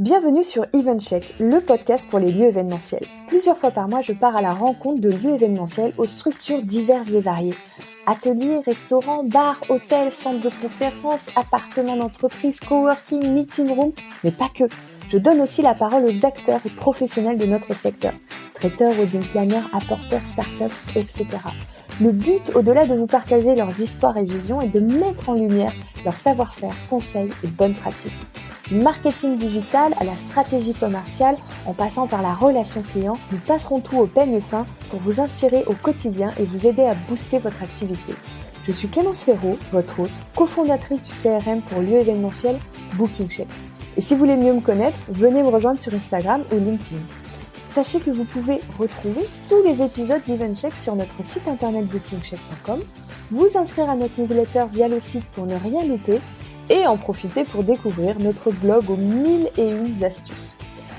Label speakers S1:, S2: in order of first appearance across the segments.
S1: Bienvenue sur EventCheck, le podcast pour les lieux événementiels. Plusieurs fois par mois, je pars à la rencontre de lieux événementiels aux structures diverses et variées. Ateliers, restaurants, bars, hôtels, centres de conférences, appartements d'entreprise, coworking, meeting room, mais pas que. Je donne aussi la parole aux acteurs et professionnels de notre secteur. Traiteurs, wedding planners, apporteurs, startups, etc. Le but, au-delà de vous partager leurs histoires et visions, est de mettre en lumière leur savoir-faire, conseils et bonnes pratiques. Du marketing digital à la stratégie commerciale, en passant par la relation client, nous passerons tout au peigne fin pour vous inspirer au quotidien et vous aider à booster votre activité. Je suis Clémence Ferraud, votre hôte, cofondatrice du CRM pour lieux événementiels BookingCheck. Et si vous voulez mieux me connaître, venez me rejoindre sur Instagram ou LinkedIn. Sachez que vous pouvez retrouver tous les épisodes d'EventCheck sur notre site internet bookingcheck.com, vous inscrire à notre newsletter via le site pour ne rien louper et en profiter pour découvrir notre blog aux 1001 astuces.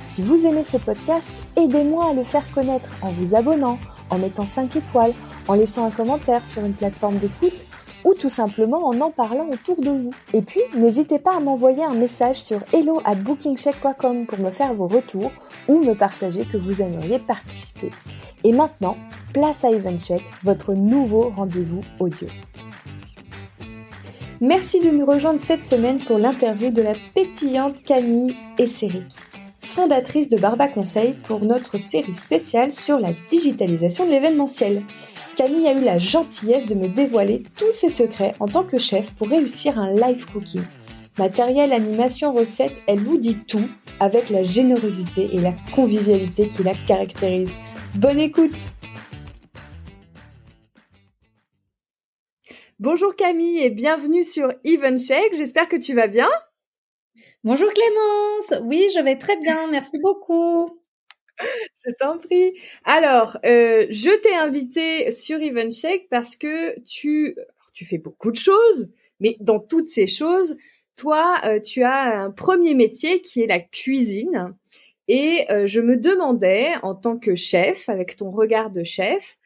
S1: Si vous aimez ce podcast, aidez-moi à le faire connaître en vous abonnant, en mettant 5 étoiles, en laissant un commentaire sur une plateforme d'écoute ou tout simplement en parlant autour de vous. Et puis, n'hésitez pas à m'envoyer un message sur hello@bookingcheck.com pour me faire vos retours ou me partager que vous aimeriez participer. Et maintenant, place à EventCheck, votre nouveau rendez-vous audio. Merci de nous rejoindre cette semaine pour l'interview de la pétillante Camille Esseric, fondatrice de Barba Conseil pour notre série spéciale sur la digitalisation de l'événementiel. Camille a eu la gentillesse de me dévoiler tous ses secrets en tant que chef pour réussir un live cooking. Matériel, animation, recettes, elle vous dit tout avec la générosité et la convivialité qui la caractérisent. Bonne écoute! Bonjour Camille et bienvenue sur EventCheck, j'espère que tu vas bien.
S2: Bonjour Clémence, oui je vais très bien, merci beaucoup.
S1: Je t'en prie. Alors, je t'ai invité sur EventCheck parce que tu fais beaucoup de choses, mais dans toutes ces choses, toi, tu as un premier métier qui est la cuisine. Et je me demandais, en tant que chef, avec ton regard de chef,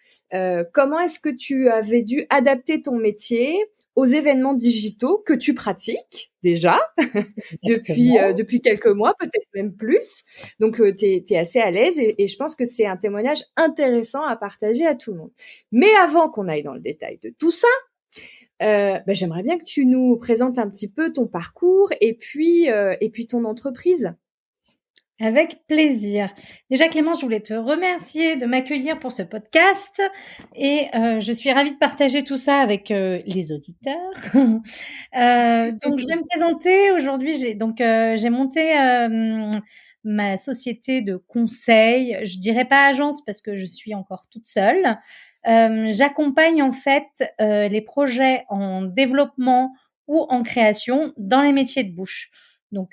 S1: comment est-ce que tu avais dû adapter ton métier aux événements digitaux que tu pratiques déjà depuis quelques mois, peut-être même plus. Donc, t'es assez à l'aise et je pense que c'est un témoignage intéressant à partager à tout le monde. Mais avant qu'on aille dans le détail de tout ça, j'aimerais bien que tu nous présentes un petit peu ton parcours et puis ton entreprise.
S2: Avec plaisir. Déjà Clémence, je voulais te remercier de m'accueillir pour ce podcast et je suis ravie de partager tout ça avec les auditeurs. Donc je vais me présenter. Aujourd'hui, j'ai monté ma société de conseil. Je dirais pas agence parce que je suis encore toute seule. J'accompagne en fait les projets en développement ou en création dans les métiers de bouche. Donc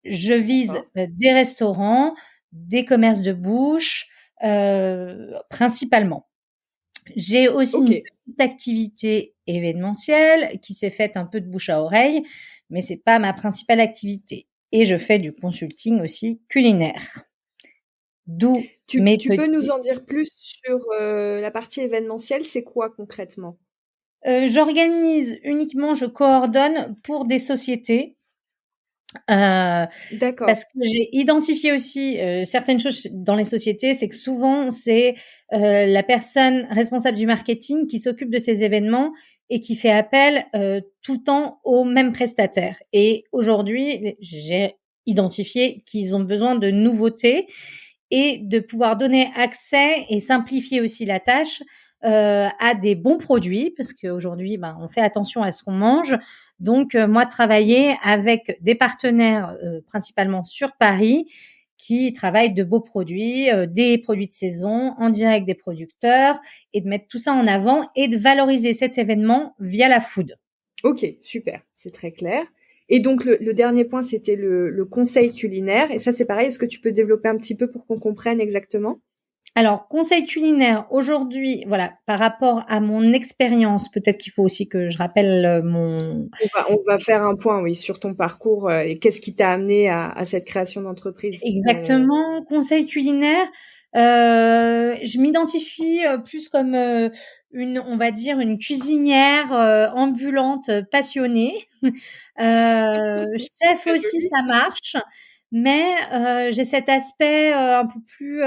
S2: je vise des restaurants, des commerces de bouche, principalement. J'ai aussi une petite activité événementielle qui s'est faite un peu de bouche à oreille, mais c'est pas ma principale activité. Et je fais du consulting aussi culinaire.
S1: Tu peux nous en dire plus sur la partie événementielle, c'est quoi concrètement?
S2: J'organise uniquement, je coordonne pour des sociétés.
S1: D'accord.
S2: Parce que j'ai identifié aussi certaines choses dans les sociétés, c'est que souvent c'est la personne responsable du marketing qui s'occupe de ces événements et qui fait appel tout le temps aux mêmes prestataires. Et aujourd'hui, j'ai identifié qu'ils ont besoin de nouveautés et de pouvoir donner accès et simplifier aussi la tâche à des bons produits, parce qu'aujourd'hui, on fait attention à ce qu'on mange. Donc, moi, travailler avec des partenaires principalement sur Paris qui travaillent de beaux produits, des produits de saison, en direct des producteurs, et de mettre tout ça en avant et de valoriser cet événement via la food.
S1: Ok, super, c'est très clair. Et donc, le dernier point, c'était le conseil culinaire. Et ça, c'est pareil, est-ce que tu peux développer un petit peu pour qu'on comprenne exactement ?
S2: Alors, conseil culinaire, aujourd'hui, voilà, par rapport à mon expérience, peut-être qu'il faut aussi que je rappelle
S1: On va faire un point, oui, sur ton parcours et qu'est-ce qui t'a amené à cette création d'entreprise.
S2: Exactement, conseil culinaire, je m'identifie plus comme on va dire, une cuisinière ambulante passionnée. Chef aussi, ça marche. mais j'ai cet aspect un peu plus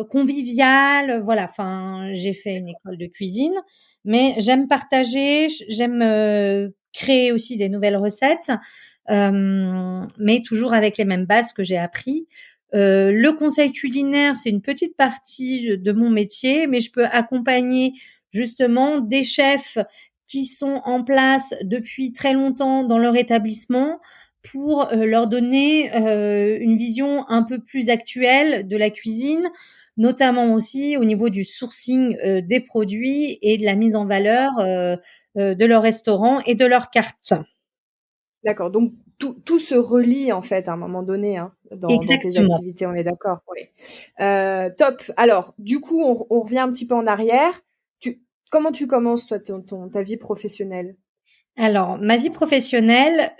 S2: convivial. Voilà, enfin, j'ai fait une école de cuisine, mais j'aime partager, j'aime créer aussi des nouvelles recettes, mais toujours avec les mêmes bases que j'ai appris. Le conseil culinaire, c'est une petite partie de mon métier, mais je peux accompagner justement des chefs qui sont en place depuis très longtemps dans leur établissement pour leur donner une vision un peu plus actuelle de la cuisine, notamment aussi au niveau du sourcing des produits et de la mise en valeur de leur restaurant et de leur carte.
S1: D'accord, donc tout se relie en fait à un moment donné, hein, dans tes
S2: Exactement.
S1: activités, on est d'accord? Oui. Top. Alors, du coup, on revient un petit peu en arrière. Comment tu commences toi ta vie professionnelle?
S2: Alors, ma vie professionnelle,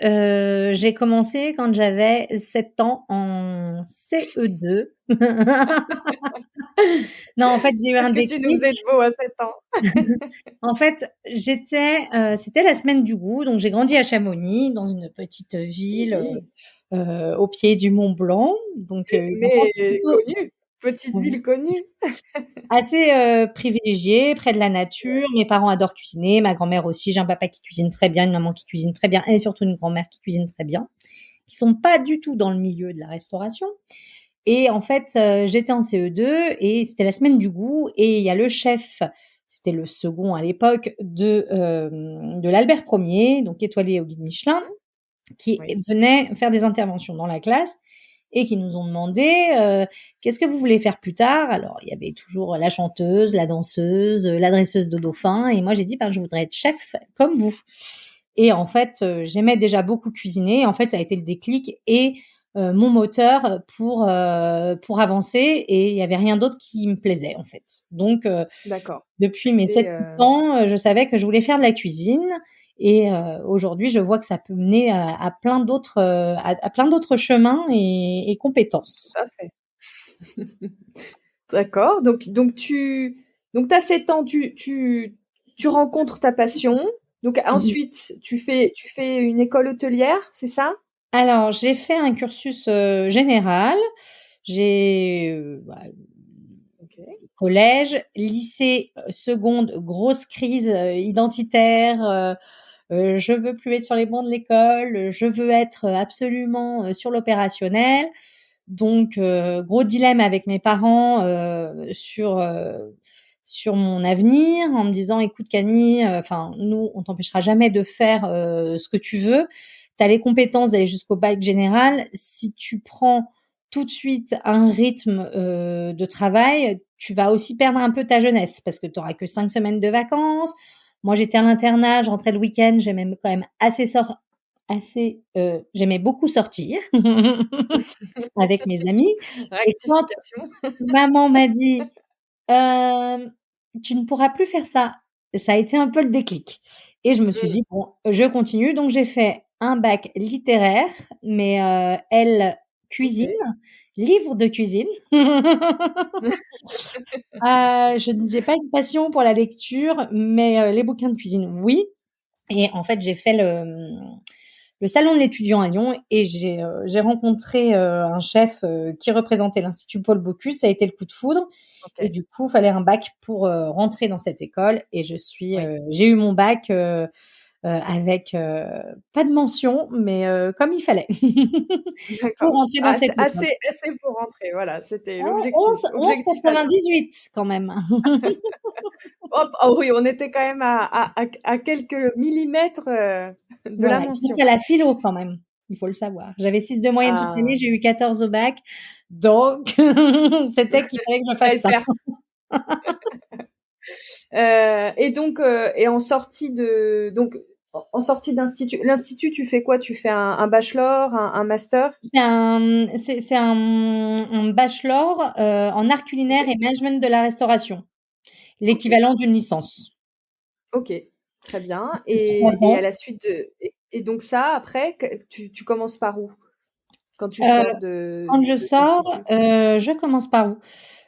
S2: j'ai commencé quand j'avais 7 ans en CE2. Non, en fait, j'ai eu un
S1: Qu'est-ce que tu nous
S2: déclic.
S1: faisais de beau à 7 ans?
S2: En fait, c'était la semaine du goût, donc j'ai grandi à Chamonix, dans une petite ville
S1: Oui,
S2: au pied du Mont Blanc, donc une enfance
S1: mais
S2: plutôt
S1: connue, petite ville connue.
S2: assez privilégiée, près de la nature. Mes parents adorent cuisiner, ma grand-mère aussi. J'ai un papa qui cuisine très bien, une maman qui cuisine très bien, et surtout une grand-mère qui cuisine très bien, qui sont pas du tout dans le milieu de la restauration. Et en fait, j'étais en CE2 et c'était la semaine du goût et il y a le chef, c'était le second à l'époque de l'Albert Ier, donc étoilé au guide Michelin, qui
S1: Oui.
S2: venait faire des interventions dans la classe et qui nous ont demandé qu'est-ce que vous voulez faire plus tard. Alors il y avait toujours la chanteuse, la danseuse, la dresseuse de dauphin et moi j'ai dit ben je voudrais être chef comme vous. Et en fait j'aimais déjà beaucoup cuisiner. En fait ça a été le déclic et mon moteur pour avancer et il y avait rien d'autre qui me plaisait en fait. Donc
S1: D'accord.
S2: depuis mes 7 ans, je savais que je voulais faire de la cuisine et aujourd'hui, je vois que ça peut mener à plein d'autres à plein d'autres chemins et compétences.
S1: Tout à fait. D'accord, donc tu as 7 ans, tu rencontres ta passion. Donc
S2: Mmh.
S1: ensuite, tu fais une école hôtelière, c'est ça?
S2: Alors, j'ai fait un cursus général. J'ai
S1: OK.
S2: collège, lycée, seconde, grosse crise identitaire. Je veux plus être sur les bancs de l'école. Je veux être absolument sur l'opérationnel. Donc, gros dilemme avec mes parents sur mon avenir, en me disant, écoute Camille, enfin nous, on t'empêchera jamais de faire ce que tu veux. Tu as les compétences d'aller jusqu'au bac général. Si tu prends tout de suite un rythme de travail, tu vas aussi perdre un peu ta jeunesse parce que tu auras que 5 semaines de vacances. Moi, j'étais à l'internat, je rentrais le week-end, j'aimais quand même j'aimais beaucoup sortir avec mes amis. Et quand
S1: Rectification.
S2: maman m'a dit tu ne pourras plus faire ça, ça a été un peu le déclic. Et je me suis
S1: Mmh.
S2: dit bon, je continue. Donc j'ai fait un bac littéraire, mais elle cuisine,
S1: OK.
S2: livre de cuisine. Je n'ai pas une passion pour la lecture, mais les bouquins de cuisine, oui. Et en fait, j'ai fait le salon de l'étudiant à Lyon et j'ai rencontré un chef qui représentait l'Institut Paul Bocuse. Ça a été le coup de foudre. Et
S1: OK.
S2: du coup, il fallait un bac pour rentrer dans cette école. Et
S1: Oui.
S2: j'ai eu mon bac avec pas de mention, mais comme il fallait pour
S1: D'accord.
S2: rentrer dans cette école.
S1: Assez pour rentrer, voilà, c'était
S2: Oh,
S1: l'objectif. Objectif atteint.
S2: 11,98 quand même.
S1: Hop, oh oui, on était quand même à quelques millimètres, de la
S2: Voilà, grâce
S1: mention.
S2: à la philo quand même, il faut le savoir. J'avais 6 de moyenne toute l'année,
S1: Ah,
S2: j'ai eu 14 au bac, donc c'était qu'il fallait que je fasse
S1: belle
S2: ça.
S1: perte. Et donc, et en sortie d'institut, l'institut, tu fais quoi? Tu fais un bachelor, un master?
S2: C'est un bachelor en art culinaire
S1: OK.
S2: et management de la restauration,
S1: OK.
S2: l'équivalent d'une licence.
S1: OK. Très bien.
S2: C'est 3
S1: Et à
S2: ans.
S1: la suite et donc ça, après, tu commences par où? Quand tu
S2: Heu,
S1: sors de
S2: Quand je sors,
S1: l'institut?
S2: je commence par où?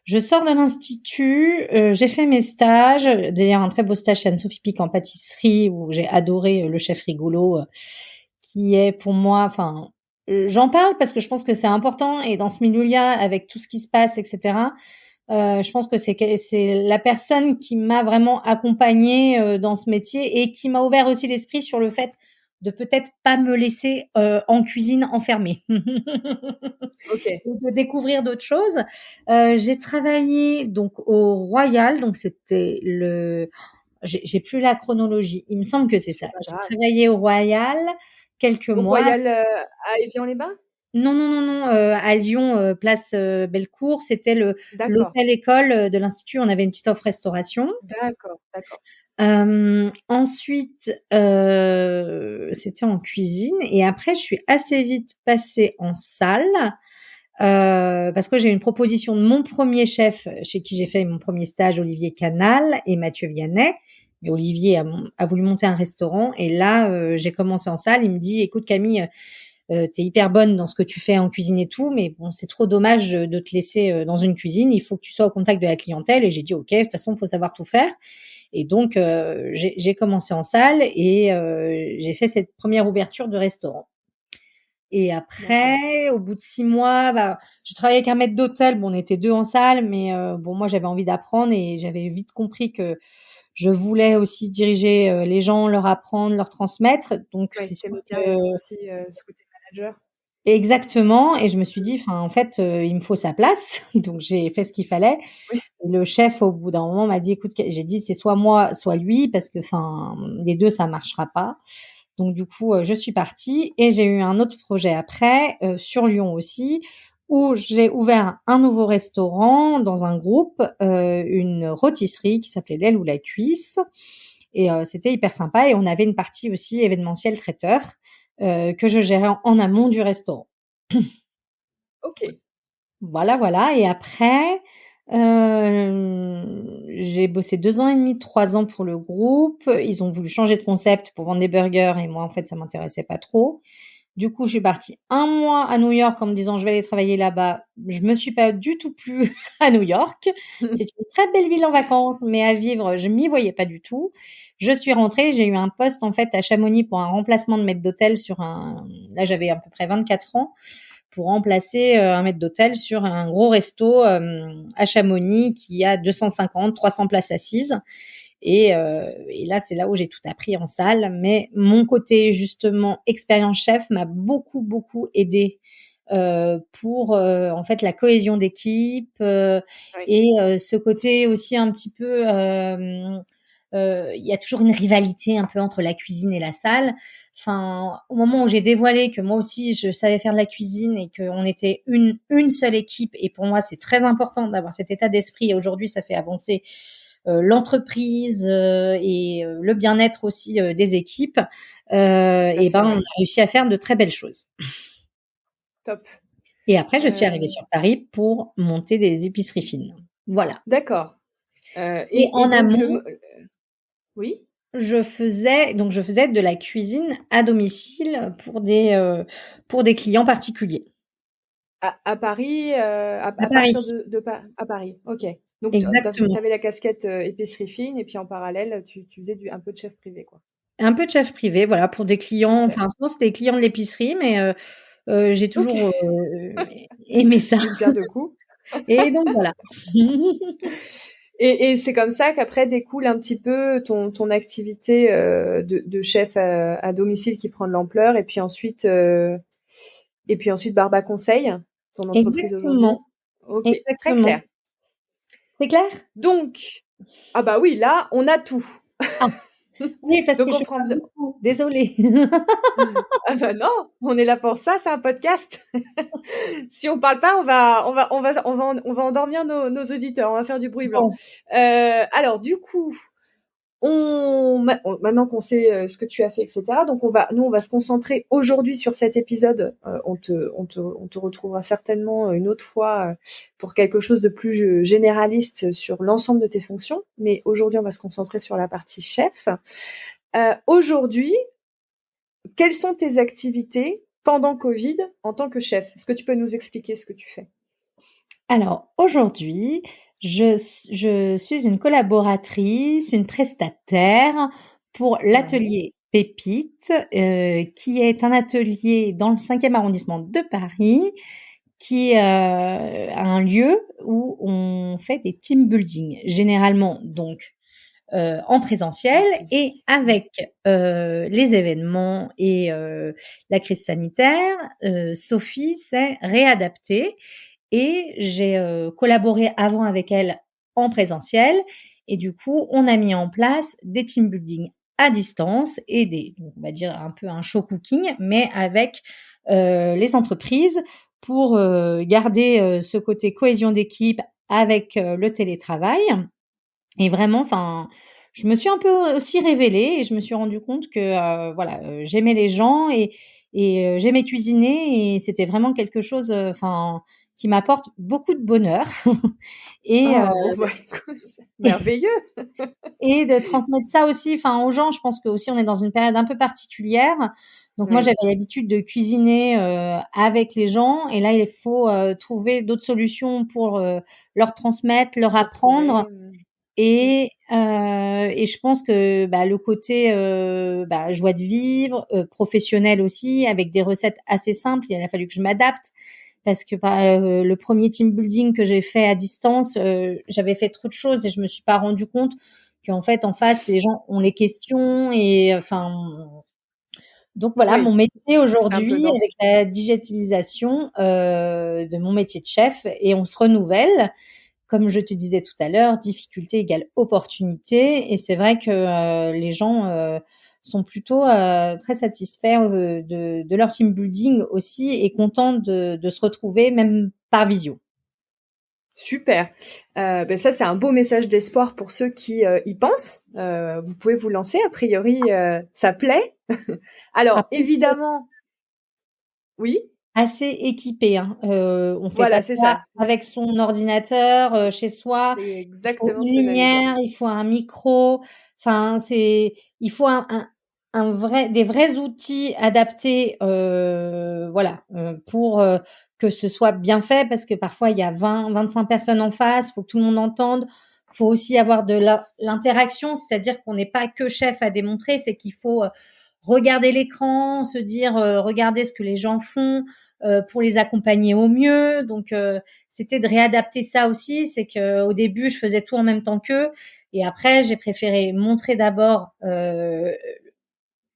S2: Je sors de l'institut, j'ai fait mes stages, d'ailleurs un très beau stage chez Anne-Sophie Pic en pâtisserie où j'ai adoré le chef rigolo, qui est pour moi, enfin, j'en parle parce que je pense que c'est important et dans ce milieu-là, avec tout ce qui se passe, etc., je pense que c'est la personne qui m'a vraiment accompagnée dans ce métier et qui m'a ouvert aussi l'esprit sur le fait de peut-être pas me laisser en cuisine enfermée.
S1: Ok.
S2: Et de découvrir d'autres choses. J'ai travaillé donc au Royal, donc c'était j'ai plus la chronologie. Il me semble que c'est
S1: C'est
S2: ça.
S1: pas
S2: J'ai
S1: grave.
S2: travaillé au Royal quelques
S1: Au
S2: mois.
S1: Royal à Évian-les-Bains?
S2: Non, non, non, non, à Lyon, place Bellecour, c'était
S1: D'accord,
S2: l'hôtel école de l'Institut. On avait une petite offre restauration.
S1: d'accord, d'accord.
S2: Ensuite, c'était en cuisine et après, je suis assez vite passée en salle. Parce que j'ai eu une proposition de mon premier chef chez qui j'ai fait mon premier stage, Olivier Canal et Mathieu Vianney. Mais Olivier a voulu monter un restaurant et là, j'ai commencé en salle. Il me dit, écoute Camille, t'es hyper bonne dans ce que tu fais en cuisine et tout, mais bon, c'est trop dommage de te laisser dans une cuisine. Il faut que tu sois au contact de la clientèle. Et j'ai dit, ok, de toute façon, il faut savoir tout faire. Et donc, j'ai commencé en salle et j'ai fait cette première ouverture de restaurant. Et
S1: D'accord.
S2: après, au bout de 6 mois, bah, je travaillais avec un maître d'hôtel. Bon, on était 2 en salle, mais bon, moi, j'avais envie d'apprendre et j'avais vite compris que je voulais aussi diriger les gens, leur apprendre, leur transmettre. Donc,
S1: Ouais,
S2: c'est sûr
S1: t'aimes
S2: que
S1: bien être aussi ce côté manager.
S2: exactement. Et je me suis dit, enfin, en fait, il me faut sa place. Donc, j'ai fait ce qu'il fallait.
S1: Oui,
S2: Et le chef, au bout d'un moment, m'a dit, écoute, j'ai dit, c'est soit moi, soit lui, parce que, enfin, les deux, ça marchera pas. Donc du coup, je suis partie et j'ai eu un autre projet après, sur Lyon aussi, où j'ai ouvert un nouveau restaurant dans un groupe, une rôtisserie qui s'appelait L'aile ou la cuisse et c'était hyper sympa et on avait une partie aussi événementielle traiteur, que je gérais en amont du restaurant.
S1: ok.
S2: Voilà, voilà et après, j'ai bossé 2 ans et demi, 3 ans pour le groupe. Ils ont voulu changer de concept pour vendre des burgers et moi, en fait, ça m'intéressait pas trop. Du coup, je suis partie 1 mois à New York en me disant: «Je vais aller travailler là-bas». Je me suis pas du tout plu à New York. C'est une très belle ville en vacances, mais à vivre, je m'y voyais pas du tout. Je suis rentrée, j'ai eu un poste, en fait, à Chamonix pour un remplacement de maître d'hôtel sur là, j'avais à peu près 24 ans pour remplacer un maître d'hôtel sur un gros resto à Chamonix qui a 250, 300 places assises. Et là, c'est là où j'ai tout appris en salle. Mais mon côté, justement, expérience chef m'a beaucoup, beaucoup aidé pour, en fait, la cohésion d'équipe
S1: Oui,
S2: et ce côté aussi un petit peu... il y a toujours une rivalité un peu entre la cuisine et la salle. Enfin, au moment où j'ai dévoilé que moi aussi je savais faire de la cuisine et qu'on était une seule équipe, et pour moi c'est très important d'avoir cet état d'esprit. Et aujourd'hui, ça fait avancer l'entreprise et le bien-être aussi des équipes.
S1: tout à
S2: Et ben,
S1: fait,
S2: on
S1: ouais.
S2: a réussi à faire de très belles choses.
S1: Top.
S2: Et après, je suis arrivée
S1: Euh,
S2: sur Paris pour monter des épiceries fines. Voilà.
S1: d'accord.
S2: Et
S1: Et
S2: en
S1: donc,
S2: amont,
S1: oui,
S2: je faisais de la cuisine à domicile pour des clients particuliers.
S1: à Paris,
S2: À
S1: à partir
S2: Paris,
S1: à Paris, ok. Donc, tu
S2: exactement.
S1: avais la casquette épicerie fine et puis en parallèle, tu faisais un peu de chef privé, quoi.
S2: Un peu de chef privé, voilà, pour des clients,
S1: Ok.
S2: enfin, souvent c'était des clients de l'épicerie, mais j'ai
S1: Ok.
S2: toujours aimé ça.
S1: D'une pierre deux coups.
S2: Et donc voilà.
S1: Et c'est comme ça qu'après découle un petit peu ton activité de chef à domicile qui prend de l'ampleur et puis ensuite Barba Conseil, ton entreprise aujourd'hui.
S2: Exactement,
S1: Ok, très
S2: exactement.
S1: clair.
S2: C'est clair?
S1: Donc, ah bah oui, là, on a tout.
S2: Ah, oui, parce que
S1: Donc
S2: je
S1: on prend
S2: parle
S1: bien.
S2: beaucoup, désolée.
S1: Ah bah non, on est là pour ça, c'est un podcast. Si on parle pas, on va endormir nos auditeurs, on va faire du bruit blanc.
S2: Bon,
S1: Alors du coup, maintenant qu'on sait ce que tu as fait, etc. Donc nous, on va se concentrer aujourd'hui sur cet épisode. On te retrouvera certainement une autre fois pour quelque chose de plus généraliste sur l'ensemble de tes fonctions. Mais aujourd'hui, on va se concentrer sur la partie chef. Aujourd'hui, quelles sont tes activités pendant Covid en tant que chef? Est-ce que tu peux nous expliquer ce que tu fais?
S2: alors aujourd'hui, je suis une collaboratrice, une prestataire pour
S1: Ouais,
S2: l'atelier Pépite, qui est un atelier dans le 5e arrondissement de Paris, qui est un lieu où on fait des team building, généralement donc en présentiel, et avec les événements et la crise sanitaire, Sophie s'est réadaptée et j'ai collaboré avant avec elle en présentiel, et du coup on a mis en place des team building à distance et on va dire un peu un show cooking, mais avec les entreprises pour garder ce côté cohésion d'équipe avec le télétravail. Et vraiment, enfin, je me suis un peu aussi révélée et je me suis rendu compte que j'aimais les gens et j'aimais cuisiner, et c'était vraiment quelque chose, enfin, qui m'apporte beaucoup de bonheur et
S1: Ah bon, bah, écoute, merveilleux.
S2: et de transmettre ça aussi, enfin, aux gens. Je pense que aussi on est dans une période un peu particulière. Donc moi,
S1: Oui,
S2: j'avais l'habitude de cuisiner avec les gens, et là, il faut trouver d'autres solutions pour leur transmettre, leur
S1: se retrouver.
S2: apprendre. Et je pense que le côté joie de vivre, professionnel aussi, avec des recettes assez simples, il a fallu que je m'adapte parce que le premier team building que j'ai fait à distance, j'avais fait trop de choses et je me suis pas rendu compte qu'en fait en face les gens ont les questions, et enfin donc voilà,
S1: Oui,
S2: mon métier
S1: c'est un peu
S2: aujourd'hui
S1: dans
S2: avec la digitalisation de mon métier de chef, et on se renouvelle. Comme je te disais tout à l'heure, difficulté égale opportunité. Et c'est vrai que les gens sont plutôt très satisfaits de leur team building aussi, et contents de se retrouver même par visio.
S1: super. Ben ça, c'est un beau message d'espoir pour ceux qui y pensent. Vous pouvez vous lancer. A priori, ça plaît. Alors,
S2: Après, il faut être
S1: évidemment, oui,
S2: assez équipé, hein. On fait pas
S1: voilà, c'est
S2: ça
S1: ça.
S2: avec son ordinateur chez soi.
S1: C'est
S2: Il faut
S1: exactement
S2: une
S1: ce que j'allais dire.
S2: lumière, il faut un micro. Enfin, il faut des vrais outils adaptés, pour que ce soit bien fait, parce que parfois il y a 25 personnes en face, faut que tout le monde entende. Faut aussi avoir de l'interaction, c'est-à-dire qu'on n'est pas que chef à démontrer, c'est qu'il faut regarder l'écran, se dire regarder ce que les gens font pour les accompagner au mieux. Donc c'était de réadapter ça aussi, c'est que au début je faisais tout en même temps qu'eux, et après j'ai préféré montrer d'abord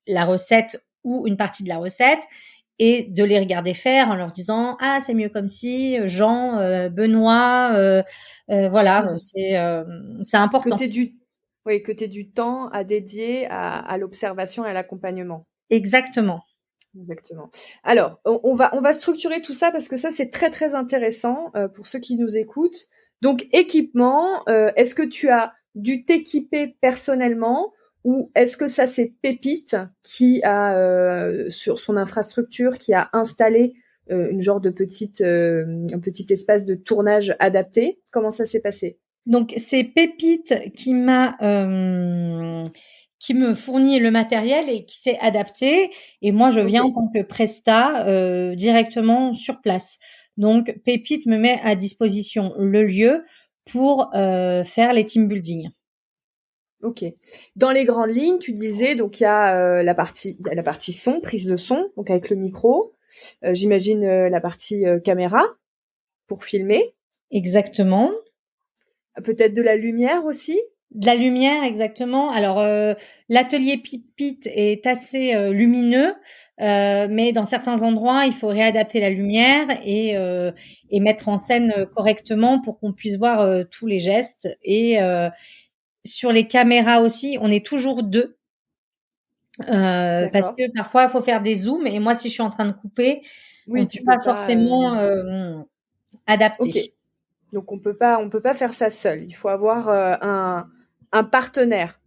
S2: la recette ou une partie de la recette, et de les regarder faire en leur disant ah c'est mieux comme si Jean, Benoît, voilà, c'est
S1: Que
S2: important.
S1: tu du, oui, que tu du temps à dédier à l'observation et à l'accompagnement.
S2: Exactement.
S1: Exactement. Alors, on va structurer tout ça parce que ça, c'est très, très intéressant pour ceux qui nous écoutent. Donc, équipement, est-ce que tu as dû t'équiper personnellement ou est-ce que ça, c'est Pépite qui a, sur son infrastructure, qui a installé une genre de un petit espace de tournage adapté? Comment ça s'est passé?
S2: Donc c'est Pépite qui me fournit le matériel et qui s'est adapté, et moi je
S1: Ok,
S2: viens en tant que presta directement sur place. Donc Pépite me met à disposition le lieu pour faire les team building.
S1: ok. Dans les grandes lignes, tu disais, donc il y a la partie son, prise de son, donc avec le micro. J'imagine la partie caméra pour filmer.
S2: Exactement.
S1: Peut-être de la lumière aussi.
S2: De la lumière, exactement. Alors, l'atelier Pipite est assez lumineux, mais dans certains endroits, il faut réadapter la lumière et mettre en scène correctement pour qu'on puisse voir tous les gestes. Et sur les caméras aussi, on est toujours deux, parce
S1: D'accord.
S2: que parfois, il faut faire des zooms. Et moi, si je suis en train de couper, on ne
S1: Oui,
S2: peut
S1: tu peux
S2: pas
S1: pas.
S2: forcément
S1: Ok.
S2: adapter.
S1: Donc on peut pas faire ça seul. Il faut avoir un partenaire.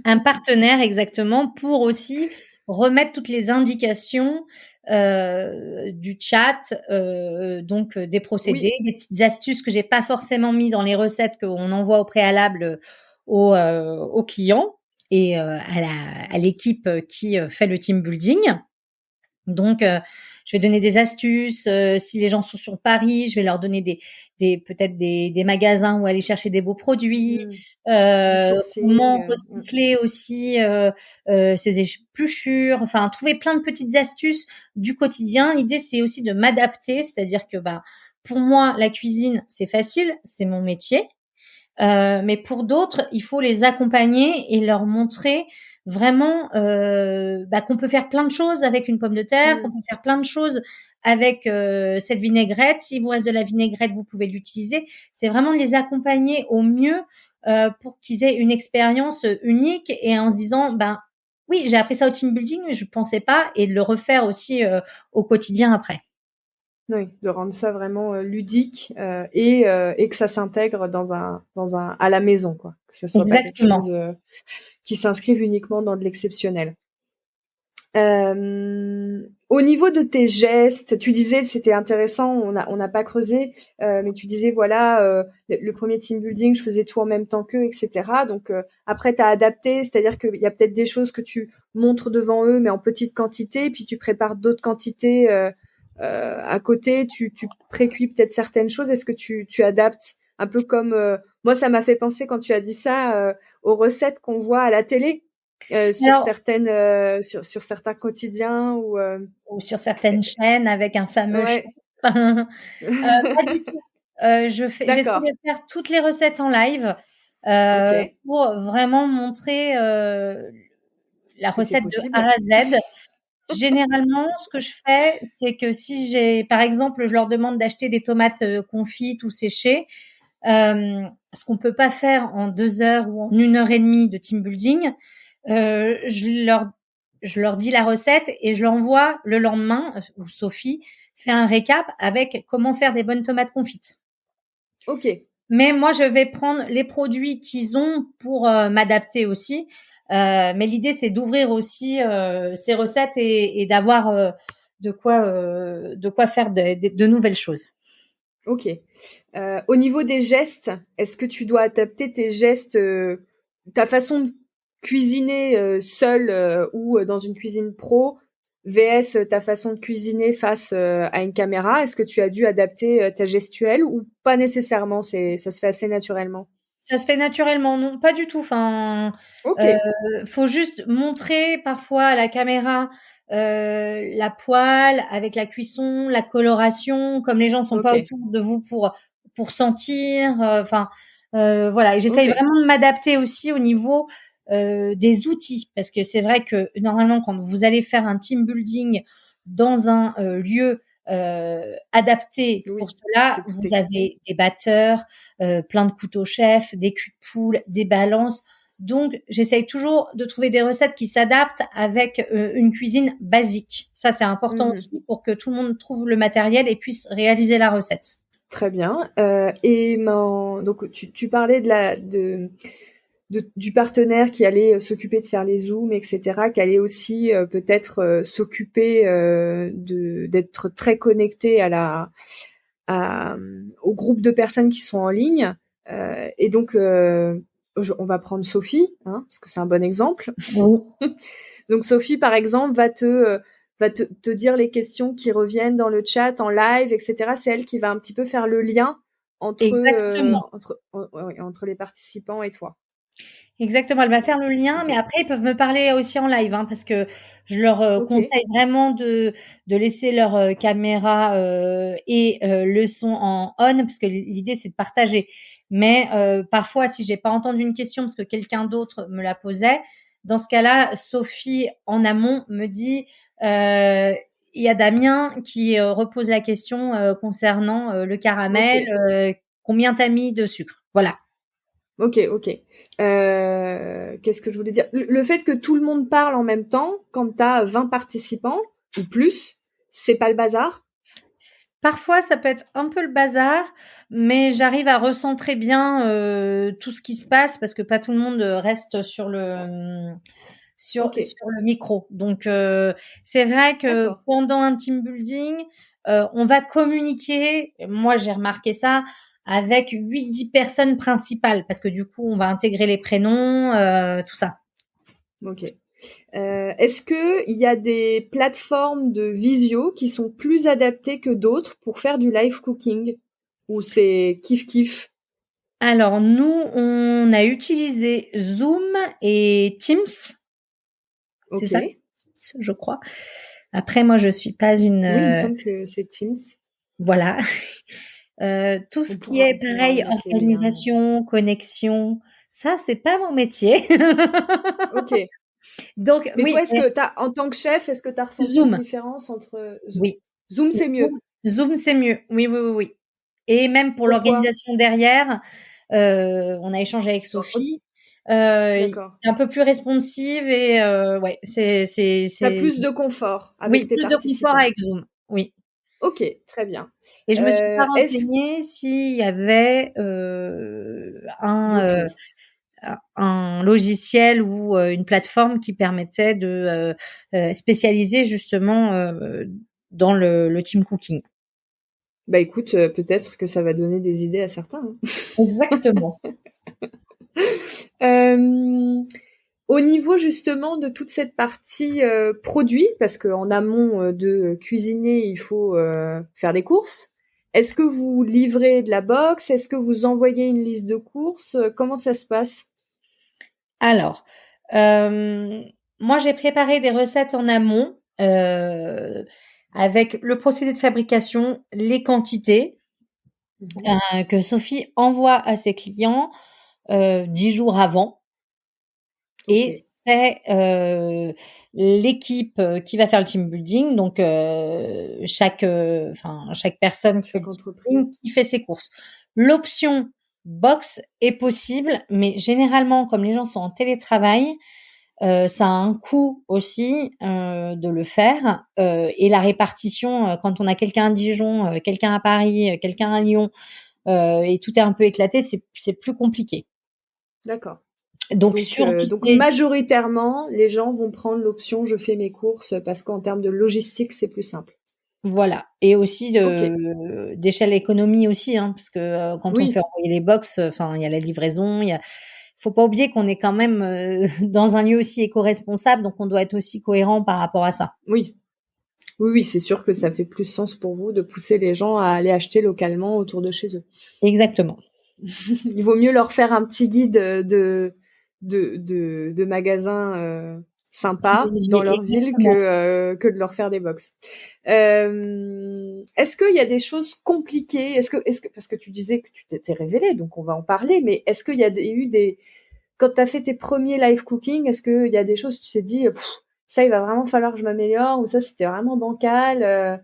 S2: Un partenaire, exactement, pour aussi remettre toutes les indications du chat, donc des procédés,
S1: Oui.
S2: des petites astuces que j'ai pas forcément mis dans les recettes qu'on envoie au préalable aux clients et à l'équipe qui fait le team building. Donc je vais donner des astuces. Si les gens sont sur Paris, je vais leur donner peut-être des magasins où aller chercher des beaux produits.
S1: Du sourcing.
S2: Comment recycler aussi ses épluchures. Enfin, trouver plein de petites astuces du quotidien. L'idée, c'est aussi de m'adapter, c'est-à-dire que pour moi, la cuisine, c'est facile, c'est mon métier. Mais pour d'autres, il faut les accompagner et leur montrer vraiment qu'on peut faire plein de choses avec une pomme de terre, qu'on peut faire plein de choses avec cette vinaigrette. S'il vous reste de la vinaigrette, vous pouvez l'utiliser. C'est vraiment de les accompagner au mieux pour qu'ils aient une expérience unique et en se disant, oui, j'ai appris ça au team building, mais je pensais pas, et de le refaire aussi au quotidien après.
S1: Oui, de rendre ça vraiment ludique et que ça s'intègre à la maison, quoi. Que ça soit pas quelque chose qui s'inscrive uniquement dans de l'exceptionnel. Au niveau de tes gestes, tu disais, c'était intéressant, on n'a pas creusé, mais tu disais voilà, le premier team building, je faisais tout en même temps qu'eux, etc. Donc après, tu as adapté, c'est-à-dire qu'il y a peut-être des choses que tu montres devant eux, mais en petite quantité, puis tu prépares d'autres quantités à côté, tu précuis peut-être certaines choses. Est-ce que tu adaptes un peu comme moi, ça m'a fait penser quand tu as dit ça aux recettes qu'on voit à la télé. Sur certains quotidiens ou
S2: sur certaines chaînes avec un fameux chef. Pas du tout. J'essaie de faire toutes les recettes en live pour vraiment montrer la recette de A à Z. Généralement, ce que je fais, c'est que si par exemple, je leur demande d'acheter des tomates confites ou séchées, ce qu'on peut pas faire en 2 heures ou en 1 heure et demie de team building, je leur dis la recette et je l'envoie le lendemain, où Sophie fait un récap avec comment faire des bonnes tomates confites.
S1: Ok.
S2: Mais moi, je vais prendre les produits qu'ils ont pour m'adapter aussi. Mais l'idée, c'est d'ouvrir aussi ces recettes et d'avoir de quoi faire de nouvelles choses.
S1: Ok. Au niveau des gestes, est-ce que tu dois adapter tes gestes, ta façon de cuisiner seule ou dans une cuisine pro, vs ta façon de cuisiner face à une caméra? Est-ce que tu as dû adapter ta gestuelle ou pas nécessairement? Ça se fait assez naturellement.
S2: Ça se fait naturellement, non, pas du tout. Enfin, faut juste montrer parfois à la caméra la poêle avec la cuisson, la coloration, comme les gens sont pas autour de vous pour sentir. Voilà. Et j'essaye vraiment de m'adapter aussi au niveau des outils, parce que c'est vrai que normalement, quand vous allez faire un team building dans un lieu adapté pour cela, vous avez des batteurs, plein de couteaux chefs, des culs de poule, des balances. Donc, j'essaye toujours de trouver des recettes qui s'adaptent avec une cuisine basique. Ça, c'est important aussi pour que tout le monde trouve le matériel et puisse réaliser la recette.
S1: Très bien. Donc, tu parlais du partenaire qui allait s'occuper de faire les zooms, etc., qui allait aussi peut-être s'occuper d'être très connecté au groupe de personnes qui sont en ligne. Et donc, on va prendre Sophie, parce que c'est un bon exemple.
S2: Oui.
S1: Donc Sophie, par exemple, va te dire les questions qui reviennent dans le chat, en live, etc. C'est elle qui va un petit peu faire le lien entre les participants et toi.
S2: Exactement, elle va faire le lien, mais après ils peuvent me parler aussi en live, parce que je leur conseille vraiment de laisser leur caméra et le son en on, parce que l'idée c'est de partager. Mais parfois, si j'ai pas entendu une question parce que quelqu'un d'autre me la posait, dans ce cas-là, Sophie en amont me dit il y a Damien qui repose la question concernant le caramel, combien t'as mis de sucre, voilà.
S1: Ok. Qu'est-ce que je voulais dire? Le fait que tout le monde parle en même temps, quand t'as 20 participants ou plus, c'est pas le bazar?
S2: Parfois, ça peut être un peu le bazar, mais j'arrive à recentrer bien tout ce qui se passe, parce que pas tout le monde reste sur le micro. Donc, c'est vrai que pendant un team building, on va communiquer. Moi, j'ai remarqué ça avec 8-10 personnes principales, parce que du coup, on va intégrer les prénoms, tout ça.
S1: Ok. Est-ce que il y a des plateformes de visio qui sont plus adaptées que d'autres pour faire du live cooking? Ou c'est kiff-kiff?
S2: Alors nous, on a utilisé Zoom et Teams, c'est
S1: Ok.
S2: ça? Teams, je crois. Après, moi, je suis pas une
S1: Oui, il me semble que c'est Teams.
S2: voilà. Tout ce qui est
S1: On pourra
S2: pareil,
S1: mettre les liens.
S2: organisation, connexion, ça, c'est pas mon métier.
S1: Ok.
S2: Donc
S1: Mais
S2: oui,
S1: toi, en tant que chef, est-ce que tu as ressenti une
S2: Zoom,
S1: différence entre Zoom?
S2: oui.
S1: Zoom, c'est mieux.
S2: Zoom, c'est mieux. Oui, oui, oui, oui. Et même pour
S1: Pourquoi?
S2: l'organisation derrière, on a échangé avec
S1: Oh,
S2: Sophie.
S1: d'accord.
S2: C'est un peu plus responsive et ouais,
S1: Tu as plus de confort avec
S2: oui,
S1: tes
S2: plus de confort
S1: participants.
S2: avec Zoom. Oui.
S1: Ok, très bien.
S2: Et je me suis pas
S1: Est-ce
S2: renseignée s'il y avait
S1: d'autres choses?
S2: un logiciel ou une plateforme qui permettait de spécialiser justement dans le team cooking.
S1: Bah écoute, peut-être que ça va donner des idées à certains, hein.
S2: Exactement.
S1: Euh, Au niveau justement de toute cette partie produit, parce qu'en amont de cuisiner, il faut faire des courses. Est-ce que vous livrez de la box? Est-ce que vous envoyez une liste de courses? Comment ça se passe?
S2: Alors, moi, j'ai préparé des recettes en amont avec le procédé de fabrication, les quantités
S1: Mhm.
S2: que Sophie envoie à ses clients 10 jours avant.
S1: Ok.
S2: Et c'est l'équipe qui va faire le team building, donc chaque personne qui fait le
S1: Chaque
S2: team
S1: entreprise.
S2: building qui fait ses courses. L'option box est possible, mais généralement, comme les gens sont en télétravail, ça a un coût aussi de le faire et la répartition quand on a quelqu'un à Dijon, quelqu'un à Paris, quelqu'un à Lyon et tout est un peu éclaté, c'est plus compliqué.
S1: D'accord.
S2: Donc sur tout ce
S1: Donc
S2: qui est
S1: majoritairement, les gens vont prendre l'option je fais mes courses parce qu'en termes de logistique, c'est plus simple.
S2: voilà, et aussi
S1: Ok.
S2: d'échelle économie aussi, hein, parce que quand on fait
S1: Oui.
S2: envoyer les box, enfin il y a la livraison, faut pas oublier qu'on est quand même dans un lieu aussi éco-responsable, donc on doit être aussi cohérent par rapport à ça.
S1: Oui. Oui, oui, c'est sûr que ça fait plus sens pour vous de pousser les gens à aller acheter localement autour de chez eux.
S2: Exactement.
S1: Il vaut mieux leur faire un petit guide de magasins sympas dans leur ville
S2: Exactement.
S1: que de leur faire des box. Est-ce qu'il y a des choses compliquées? Parce que tu disais que tu t'étais révélée, donc on va en parler, mais est-ce qu'il y a eu des quand tu as fait tes premiers live cooking, est-ce qu'il y a des choses où tu t'es dit ça il va vraiment falloir que je m'améliore ou ça c'était vraiment bancal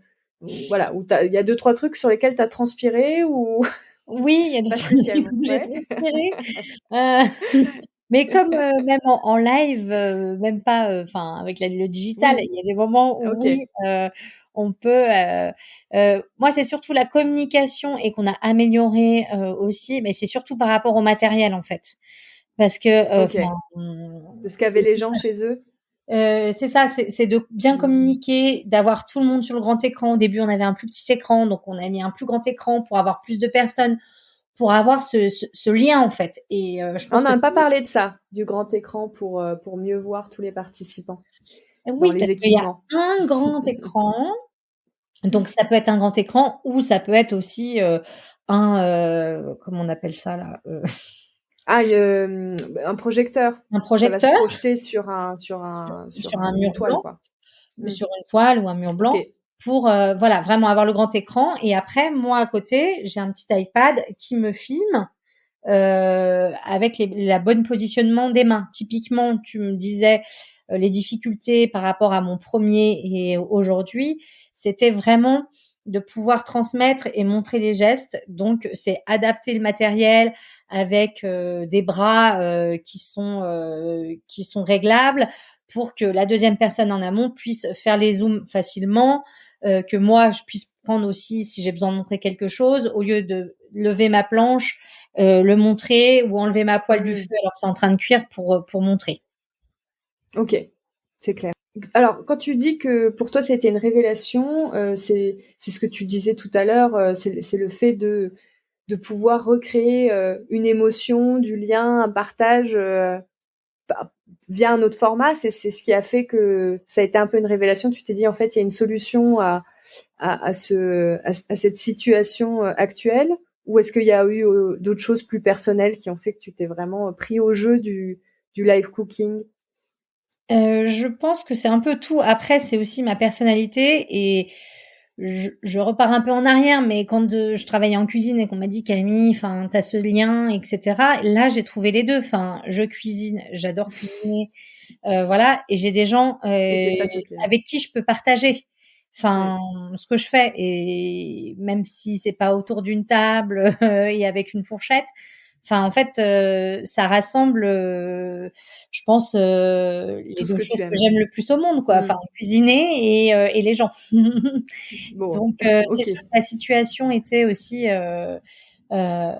S1: voilà, ou il y a deux trois trucs sur lesquels tu as transpiré ou
S2: Oui, il y a des
S1: pas
S2: trucs
S1: spécialement.
S2: où j'ai
S1: Ouais.
S2: transpiré. Mais comme même en live, même pas, enfin avec le digital,
S1: Oui,
S2: il y a des moments où
S1: OK.
S2: oui, on peut. Moi, c'est surtout la communication et qu'on a amélioré aussi, mais c'est surtout par rapport au matériel en fait, parce que
S1: OK. De ce qu'avaient les gens chez eux?
S2: c'est ça, c'est de bien
S1: Mmh.
S2: communiquer, d'avoir tout le monde sur le grand écran. Au début, on avait un plus petit écran, donc on a mis un plus grand écran pour avoir plus de personnes, pour avoir ce lien en fait. Et je
S1: On
S2: pense que
S1: n'a pas parlé de ça, du grand écran pour mieux voir tous les participants dans
S2: oui,
S1: les
S2: parce qu'il y a
S1: équipements.
S2: un grand écran, donc ça peut être un grand écran ou ça peut être aussi comment on appelle ça là,
S1: Ah, un projecteur.
S2: un
S1: Ça va se
S2: projecteur
S1: projeter sur
S2: sur un
S1: une
S2: mur
S1: toile,
S2: blanc,
S1: quoi. Mmh.
S2: sur une toile ou un mur blanc
S1: OK.
S2: pour voilà vraiment avoir le grand écran. Et après, moi à côté, j'ai un petit iPad qui me filme avec la bonne positionnement des mains. Typiquement, tu me disais les difficultés par rapport à mon premier et aujourd'hui, c'était vraiment de pouvoir transmettre et montrer les gestes. Donc, c'est adapter le matériel avec des bras qui sont réglables pour que la deuxième personne en amont puisse faire les zooms facilement, que moi je puisse prendre aussi si j'ai besoin de montrer quelque chose au lieu de lever ma planche, le montrer ou enlever ma poêle du feu
S1: Mmh.
S2: alors que c'est en train de cuire pour montrer.
S1: OK, c'est clair. Alors, quand tu dis que pour toi, c'était une révélation, c'est ce que tu disais tout à l'heure, c'est le fait de pouvoir recréer, une émotion, du lien, un partage, bah, via un autre format, c'est ce qui a fait que ça a été un peu une révélation. Tu t'es dit en fait, il y a une solution à cette situation actuelle, ou est-ce qu'il y a eu d'autres choses plus personnelles qui ont fait que tu t'es vraiment pris au jeu du live cooking?
S2: Je pense que c'est un peu tout. Après, c'est aussi ma personnalité et je repars un peu en arrière, mais quand je travaillais en cuisine et qu'on m'a dit Camille, enfin, t'as ce lien, etc. Là, j'ai trouvé les deux. Enfin, je cuisine, j'adore cuisiner, voilà, et j'ai des gens avec qui je peux partager, enfin, ce que je fais, et même si c'est pas autour d'une table et avec une fourchette. Enfin, en fait, ça rassemble, je pense, les deux choses que j'aime le plus au monde, quoi. Enfin, cuisiner et les gens.
S1: Bon,
S2: donc, c'est sûr que la situation était aussi amenée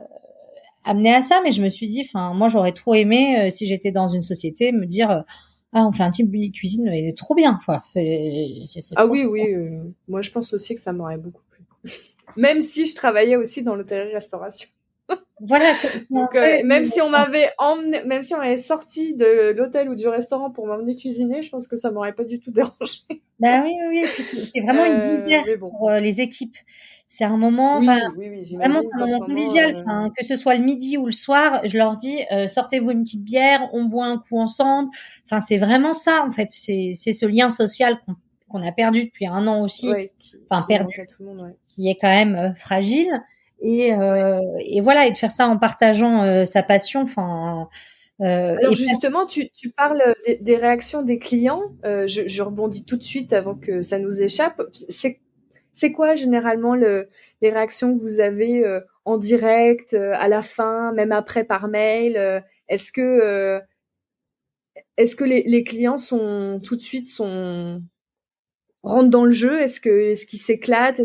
S2: à ça, mais je me suis dit, enfin, moi, j'aurais trop aimé, si j'étais dans une société, me dire, ah, on fait un team cuisine, et trop bien, quoi.
S1: Ah
S2: trop,
S1: oui,
S2: trop
S1: oui. Moi, je pense aussi que ça m'aurait beaucoup plu. Même si je travaillais aussi dans l'hôtellerie-restauration.
S2: Voilà,
S1: donc, même si on m'avait emmené, même si on m'avait sorti de l'hôtel ou du restaurant pour m'emmener cuisiner, je pense que ça m'aurait pas du tout dérangé.
S2: Bah oui, oui, oui. Et puis c'est vraiment une guerre pour les équipes. C'est un moment,
S1: oui,
S2: enfin,
S1: oui,
S2: vraiment,
S1: j'imagine
S2: c'est un
S1: qu'en ce
S2: moment
S1: moment,
S2: convivial. Enfin, que ce soit le midi ou le soir, je leur dis, sortez-vous une petite bière, on boit un coup ensemble. Enfin, c'est vraiment ça, en fait. C'est ce lien social qu'on a perdu depuis un an aussi.
S1: ouais,
S2: Enfin,
S1: qui manque
S2: perdu,
S1: à tout le monde, ouais.
S2: qui est quand même fragile. Et voilà, et de faire ça en partageant sa passion. Enfin.
S1: Alors justement, tu parles des réactions des clients. Je rebondis tout de suite avant que ça nous échappe. C'est quoi généralement les réactions que vous avez en direct, à la fin, même après par mail? Est-ce que les clients sont tout de suite rentrent dans le jeu? Est-ce qu'ils s'éclatent?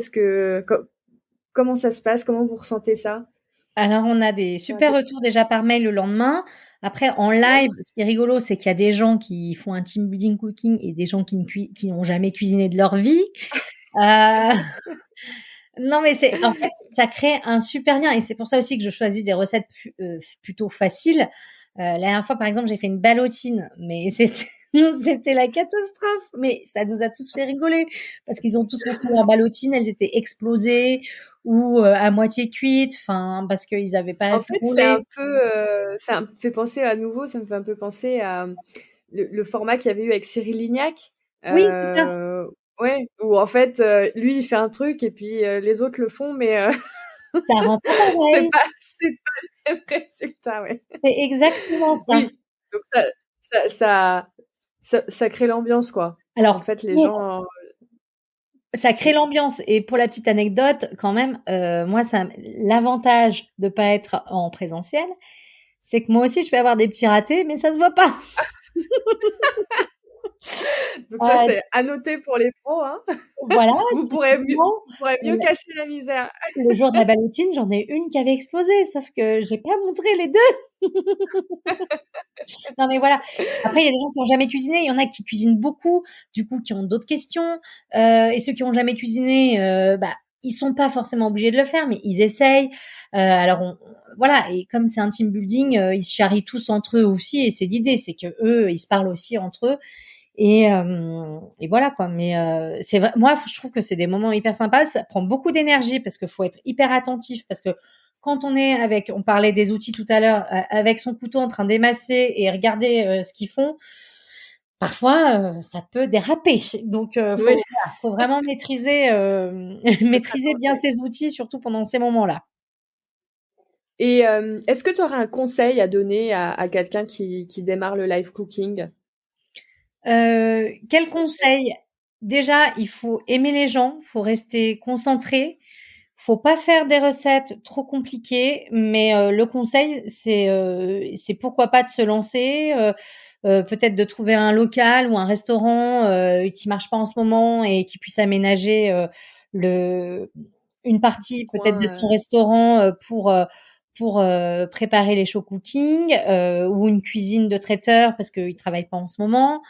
S1: Comment ça se passe? Comment vous ressentez ça?
S2: Alors, on a des super retours déjà par mail le lendemain. Après, en live, ce qui est rigolo, c'est qu'il y a des gens qui font un team building cooking et des gens qui n'ont jamais cuisiné de leur vie. Non, mais en fait, ça crée un super lien et c'est pour ça aussi que je choisis des recettes plutôt faciles. La dernière fois, par exemple, j'ai fait une ballotine, mais c'était la catastrophe. Mais ça nous a tous fait rigoler parce qu'ils ont tous montré leur ballotine, elles étaient explosées ou à moitié cuites, enfin parce qu'ils avaient pas
S1: En
S2: assez
S1: fait, c'est
S2: roulé.
S1: un peu, ça me fait penser à nouveau, ça me fait un peu penser à le format qu'il y avait eu avec Cyril Lignac.
S2: Oui, c'est ça.
S1: Ouais, où en fait, lui, il fait un truc et puis les autres le font, mais
S2: Ça rend pas pareil.
S1: c'est pas le même résultat, ouais.
S2: C'est exactement ça.
S1: Oui, donc ça crée l'ambiance, quoi. En
S2: Alors,
S1: fait, les gens.
S2: ça crée l'ambiance. Et pour la petite anecdote, quand même, moi, l'avantage de pas être en présentiel, c'est que moi aussi, je peux avoir des petits ratés, mais ça se voit pas.
S1: Donc ça, c'est à noter pour les pros, hein.
S2: Voilà.
S1: Vous pourrez mieux cacher la misère.
S2: Le jour de la ballotine, j'en ai une qui avait explosé, sauf que j'ai pas montré les deux. Non, mais voilà. Après, il y a des gens qui ont jamais cuisiné, il y en a qui cuisinent beaucoup, du coup, qui ont d'autres questions. Et ceux qui ont jamais cuisiné, ils sont pas forcément obligés de le faire, mais ils essayent. Alors, voilà. Et comme c'est un team building, ils se charrient tous entre eux aussi, et c'est l'idée, c'est que eux, ils se parlent aussi entre eux. Et voilà quoi. Mais c'est vrai, moi je trouve que c'est des moments hyper sympas. Ça prend beaucoup d'énergie parce qu'il faut être hyper attentif, parce que quand on parlait des outils tout à l'heure, avec son couteau en train d'émasser et regarder ce qu'ils font, parfois ça peut déraper. Donc faut vraiment maîtriser maîtriser bien ces outils, surtout pendant ces moments-là.
S1: Et est-ce que tu aurais un conseil à donner à quelqu'un qui démarre le live cooking?
S2: Quel conseil? Déjà, il faut aimer les gens, faut rester concentré, faut pas faire des recettes trop compliquées, mais le conseil, c'est pourquoi pas de se lancer, peut-être de trouver un local ou un restaurant qui marche pas en ce moment et qui puisse aménager une partie peut-être de son restaurant pour préparer les show cooking ou une cuisine de traiteur parce qu'ils travaillent pas en ce moment.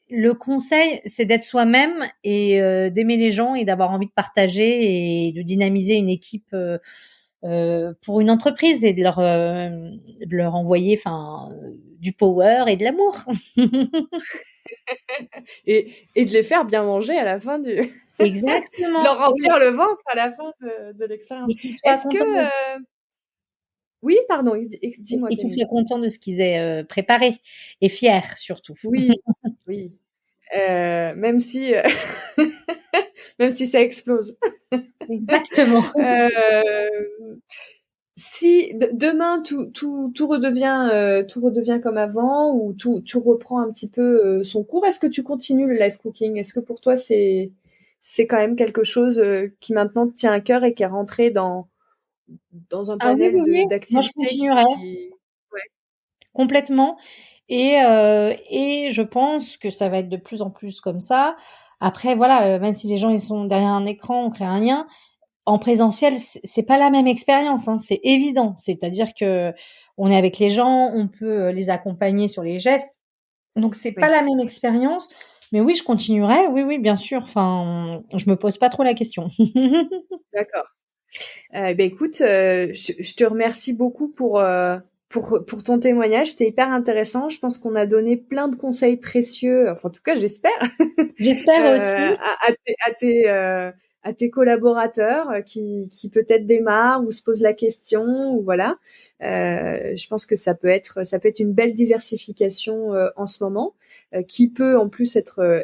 S2: Le conseil, c'est d'être soi-même et d'aimer les gens et d'avoir envie de partager et de dynamiser une équipe pour une entreprise et de leur envoyer, du power et de l'amour.
S1: Et de les faire bien manger à la fin du...
S2: Exactement.
S1: de leur remplir le ventre à la fin de l'expérience.
S2: Et qu'ils soient
S1: Est-ce que... Oui, pardon, dis-moi,
S2: et qu'ils
S1: Camille.
S2: soient contents de ce qu'ils aient préparé et fiers surtout.
S1: Oui, oui. Même si, même si ça explose.
S2: Exactement.
S1: Si demain tout redevient comme avant, ou tout reprend un petit peu son cours, est-ce que tu continues le live cooking? Est-ce que pour toi c'est quand même quelque chose qui maintenant te tient à cœur et qui est rentré dans un
S2: Ah oui, oui,
S1: panel
S2: oui. Moi, je
S1: d'activités
S2: continuerai
S1: ouais.
S2: complètement. Et je pense que ça va être de plus en plus comme ça. Après, voilà, même si les gens ils sont derrière un écran, on crée un lien. En présentiel, c'est pas la même expérience, hein, c'est évident. C'est-à-dire que on est avec les gens, on peut les accompagner sur les gestes. Donc c'est pas
S1: Oui,
S2: la même expérience. Mais oui, je continuerai. Oui, oui, bien sûr. Enfin, je me pose pas trop la question.
S1: d'accord. Écoute, je te remercie beaucoup pour ton témoignage. C'était hyper intéressant. Je pense qu'on a donné plein de conseils précieux. Enfin, en tout cas, j'espère,
S2: J'espère aussi.
S1: à tes collaborateurs qui peut-être démarrent ou se posent la question, ou voilà. Je pense que ça peut être une belle diversification en ce moment, qui peut en plus être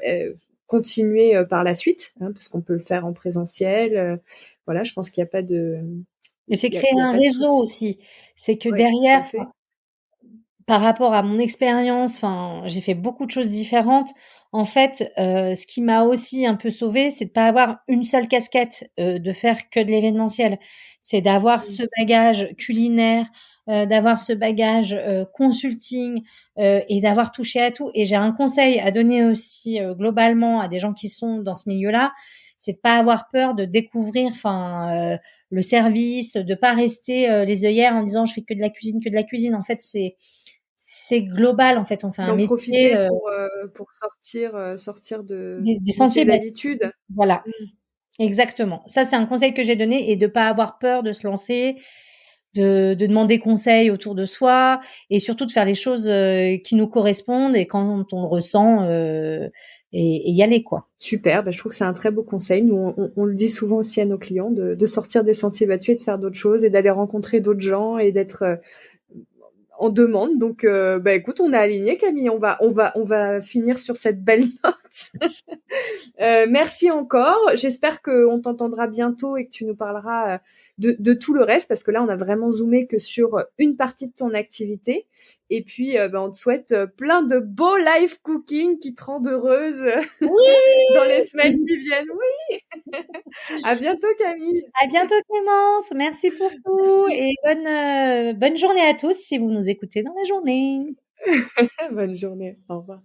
S1: continuée par la suite, hein, parce qu'on peut le faire en présentiel. Voilà, je pense qu'il n'y a pas de,
S2: Et c'est créer
S1: il y a
S2: un
S1: pas de
S2: réseau
S1: souci.
S2: aussi. C'est que
S1: Oui, tout à
S2: derrière,
S1: fait.
S2: par rapport à mon expérience, j'ai fait beaucoup de choses différentes. En fait, ce qui m'a aussi un peu sauvée, c'est de pas avoir une seule casquette, de faire que de l'événementiel. C'est d'avoir
S1: Mm.
S2: ce bagage culinaire, d'avoir ce bagage, consulting, et d'avoir touché à tout. Et j'ai un conseil à donner aussi, globalement à des gens qui sont dans ce milieu-là, c'est de pas avoir peur de découvrir, le service, de pas rester, les œillères en disant: «Je fais que de la cuisine, que de la cuisine». En fait, c'est global, en fait. On fait un
S1: D'en
S2: métier,
S1: profiter pour sortir
S2: des
S1: de
S2: sentiers
S1: ses
S2: battus.
S1: habitudes.
S2: Voilà,
S1: Mm.
S2: exactement. Ça, c'est un conseil que j'ai donné, et de pas avoir peur de se lancer, de demander conseil autour de soi, et surtout de faire les choses qui nous correspondent, et quand on le ressent, et y aller, quoi.
S1: Super, je trouve que c'est un très beau conseil. Nous, on le dit souvent aussi à nos clients, de sortir des sentiers battus et de faire d'autres choses, et d'aller rencontrer d'autres gens, et d'être en demande. Donc, écoute, on est aligné, Camille. On va finir sur cette belle note. Merci encore. J'espère qu'on t'entendra bientôt et que tu nous parleras de tout le reste, parce que là, on a vraiment zoomé que sur une partie de ton activité. Et puis, on te souhaite plein de beaux live cooking qui te rendent heureuse dans les semaines
S2: Oui!
S1: qui viennent. Oui, à bientôt, Camille.
S2: À bientôt, Clémence. Merci pour tout,
S1: Merci.
S2: et bonne journée à tous si vous nous écoutez dans la journée.
S1: Bonne journée. Au revoir.